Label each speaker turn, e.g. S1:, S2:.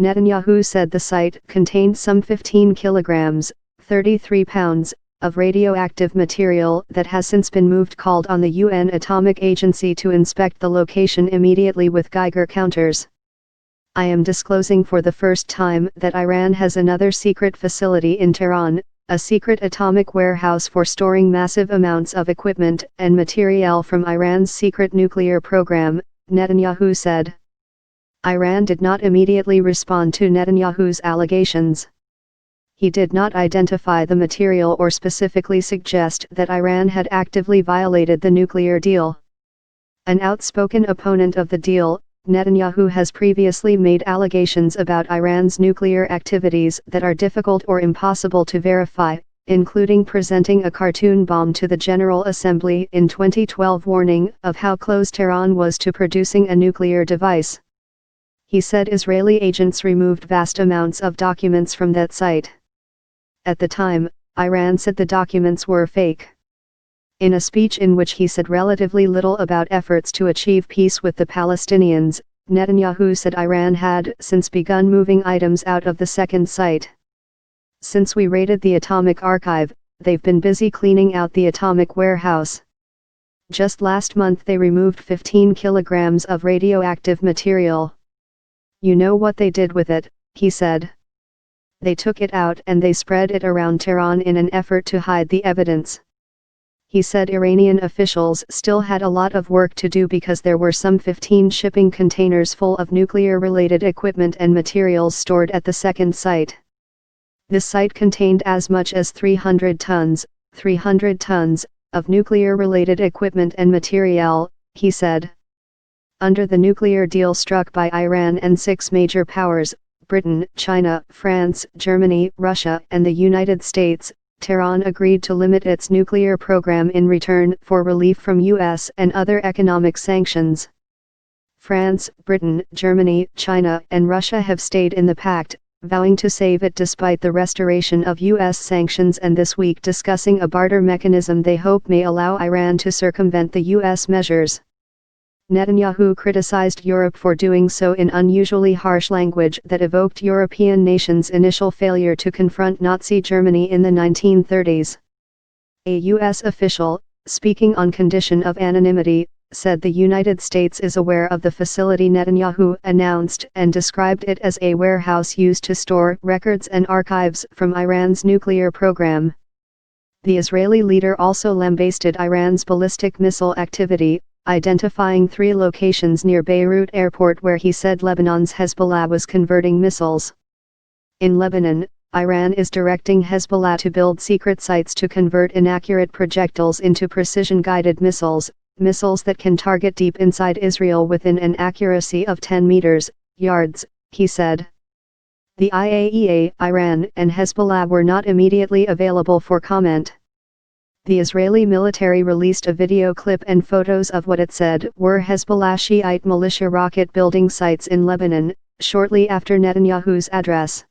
S1: Netanyahu said the site contained some 15 kilograms, 33 pounds, of radioactive material that has since been moved. Called on the UN Atomic Agency to inspect the location immediately with Geiger counters. I am disclosing for the first time that Iran has another secret facility in Tehran, a secret atomic warehouse for storing massive amounts of equipment and material from Iran's secret nuclear program, Netanyahu said. Iran did not immediately respond to Netanyahu's allegations. He did not identify the material or specifically suggest that Iran had actively violated the nuclear deal. An outspoken opponent of the deal, Netanyahu has previously made allegations about Iran's nuclear activities that are difficult or impossible to verify, including presenting a cartoon bomb to the General Assembly in 2012 warning of how close Tehran was to producing a nuclear device. He said Israeli agents removed vast amounts of documents from that site. At the time, Iran said the documents were fake. In a speech in which he said relatively little about efforts to achieve peace with the Palestinians, Netanyahu said Iran had since begun moving items out of the second site. Since we raided the atomic archive, they've been busy cleaning out the atomic warehouse. Just last month they removed 15 kilograms of radioactive material. You know what they did with it, he said. They took it out and they spread it around Tehran in an effort to hide the evidence. He said Iranian officials still had a lot of work to do because there were some 15 shipping containers full of nuclear-related equipment and materials stored at the second site. This site contained as much as 300 tons, of nuclear-related equipment and material, he said. Under the nuclear deal struck by Iran and 6 major powers, Britain, China, France, Germany, Russia, and the United States, Tehran agreed to limit its nuclear program in return for relief from U.S. and other economic sanctions. France, Britain, Germany, China, and Russia have stayed in the pact, vowing to save it despite the restoration of U.S. sanctions, and this week discussing a barter mechanism they hope may allow Iran to circumvent the U.S. measures. Netanyahu criticized Europe for doing so in unusually harsh language that evoked European nations' initial failure to confront Nazi Germany in the 1930s. A U.S. official, speaking on condition of anonymity, said the United States is aware of the facility Netanyahu announced and described it as a warehouse used to store records and archives from Iran's nuclear program. The Israeli leader also lambasted Iran's ballistic missile activity, identifying 3 locations near Beirut airport where he said Lebanon's Hezbollah was converting missiles. In Lebanon, Iran is directing Hezbollah to build secret sites to convert inaccurate projectiles into precision-guided missiles, missiles that can target deep inside Israel within an accuracy of 10 yards, he said. The IAEA, Iran, and Hezbollah were not immediately available for comment. The Israeli military released a video clip and photos of what it said were Hezbollah Shiite militia rocket-building sites in Lebanon, shortly after Netanyahu's address.